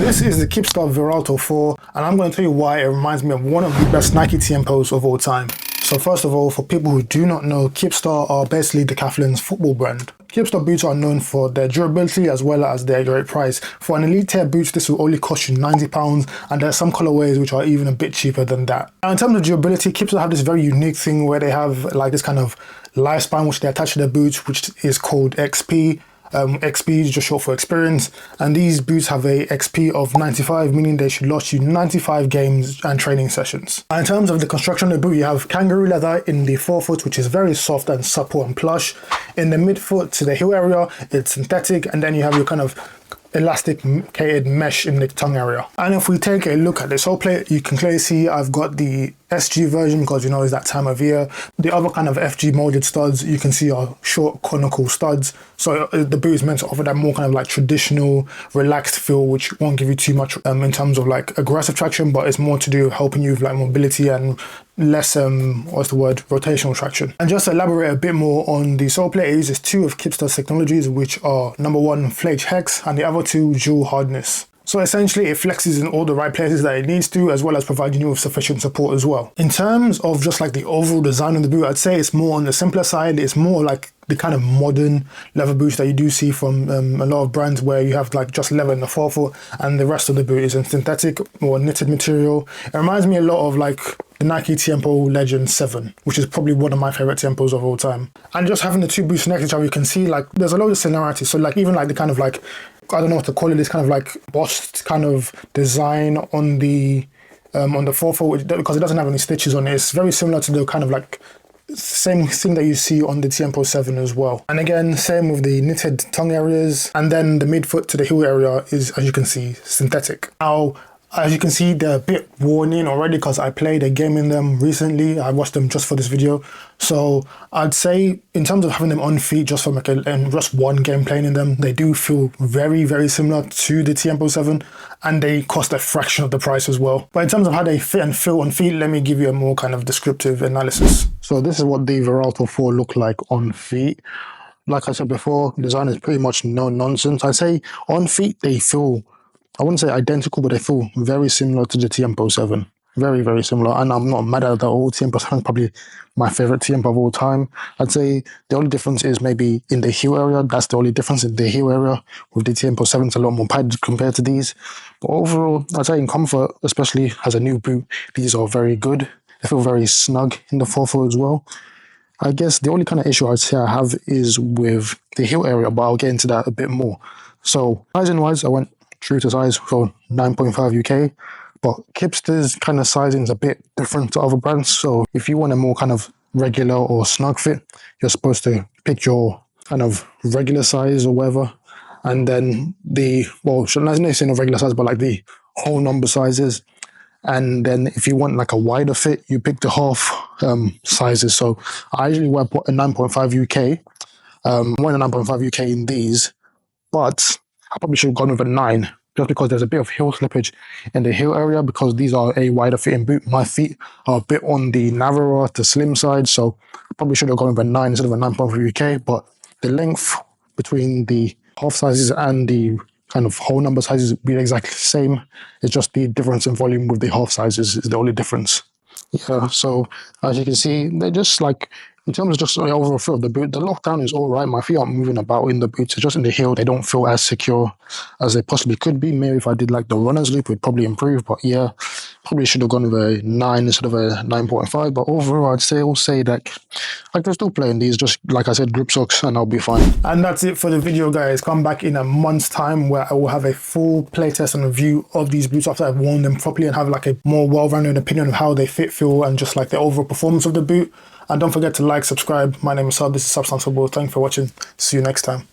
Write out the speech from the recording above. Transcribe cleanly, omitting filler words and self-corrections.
This is the Kipsta Viralto IV, and I'm going to tell you why it reminds me of one of the best Nike TMPOs of all time. So first of all, for people who do not know, Kipsta are basically Decathalon's football brand. Kipsta boots are known for their durability as well as their great price. For an elite tier boots, this will only cost you £90, and there are some colorways which are even a bit cheaper than that. Now in terms of durability, Kipsta have this very unique thing where they have like this kind of lifespan which they attach to their boots, which is called XP. XP is just short for experience, and these boots have a XP of 95, meaning they should last you 95 games and training sessions. And in terms of the construction of the boot, you have kangaroo leather in the forefoot, which is very soft and supple and plush. In the midfoot to the heel area, it's synthetic, and then you have your kind of elasticated mesh in the tongue area. And if we take a look at the sole plate, you can clearly see I've got the SG version because, you know, it's that time of year. The other kind of FG molded studs you can see are short conical studs. So the boot is meant to offer that more kind of like traditional relaxed feel, which won't give you too much in terms of like aggressive traction, but it's more to do with helping you with like mobility and less rotational traction. And just to elaborate a bit more on the sole plate, it uses two of Kipsta's technologies, which are number one flake hex and the other two dual hardness. So essentially it flexes in all the right places that it needs to, as well as providing you with sufficient support as well. In terms of just like the overall design of the boot, I'd say it's more on the simpler side. It's more like the kind of modern leather boots that you do see from a lot of brands, where you have like just leather in the forefoot and the rest of the boot is in synthetic or knitted material. It reminds me a lot of like the Nike TMPO Legend 7, which is probably one of my favorite TMPOs of all time. And just having the two boots next to each other, you can see like there's a lot of similarities. So like even like the kind of like, I don't know what to call it, this kind of like bossed kind of design on the forefoot, because it doesn't have any stitches on it. It's very similar to the kind of like same thing that you see on the TMPO 7 as well. And again, same with the knitted tongue areas, and then the midfoot to the heel area is, as you can see, synthetic. Now, as you can see, they're a bit worn in already because I played a game in them recently. I watched them just for this video. So I'd say in terms of having them on feet just from like just one game playing in them, they do feel very, very similar to the TMPO 7, and they cost a fraction of the price as well. But in terms of how they fit and feel on feet, let me give you a more kind of descriptive analysis. So this is what the Viralto 4 look like on feet. Like I said before, design is pretty much no nonsense. I'd say on feet they feel, I wouldn't say identical, but they feel very similar to the TMPO 7. Very, very similar. And I'm not mad at that all. TMPO 7 is probably my favorite TMPO of all time. I'd say the only difference is maybe in the heel area. That's the only difference in the heel area. With the TMPO 7, it's a lot more padded compared to these. But overall, I'd say in comfort, especially as a new boot, these are very good. They feel very snug in the forefoot as well. I guess the only kind of issue I'd say I have is with the heel area, but I'll get into that a bit more. So sizing-wise, I went true to size for 9.5 UK, but Kipsta's kind of sizing is a bit different to other brands. So if you want a more kind of regular or snug fit, you're supposed to pick your kind of regular size or whatever, and then the, well, shouldn't I say no regular size, but like the whole number sizes. And then if you want like a wider fit, you pick the half sizes. So I usually wear a 9.5 UK. I'm wearing a 9.5 UK in these, but I probably should have gone with a 9, just because there's a bit of heel slippage in the heel area, because these are a wider fitting boot. My feet are a bit on the narrower to slim side, so I probably should have gone with a 9 instead of a 9.5 UK, but the length between the half sizes and the kind of whole number sizes be exactly the same. It's just the difference in volume with the half sizes is the only difference. Yeah, so as you can see, they're just like, in terms of just the overall feel of the boot, the lockdown is all right. My feet aren't moving about in the boots. It's just in the heel, they don't feel as secure as they possibly could be. Maybe if I did like the runner's loop, it would probably improve. But yeah, probably should have gone with a 9 instead of a 9.5. But overall, I'll say that I can still play in these, just like I said, grip socks, and I'll be fine. And that's it for the video, guys. Come back in a month's time where I will have a full playtest and review of these boots after I've worn them properly and have like a more well-rounded opinion of how they fit, feel, and just like the overall performance of the boot. And don't forget to like, subscribe. My name is Sub. This is Substance Football. Thanks for watching. See you next time.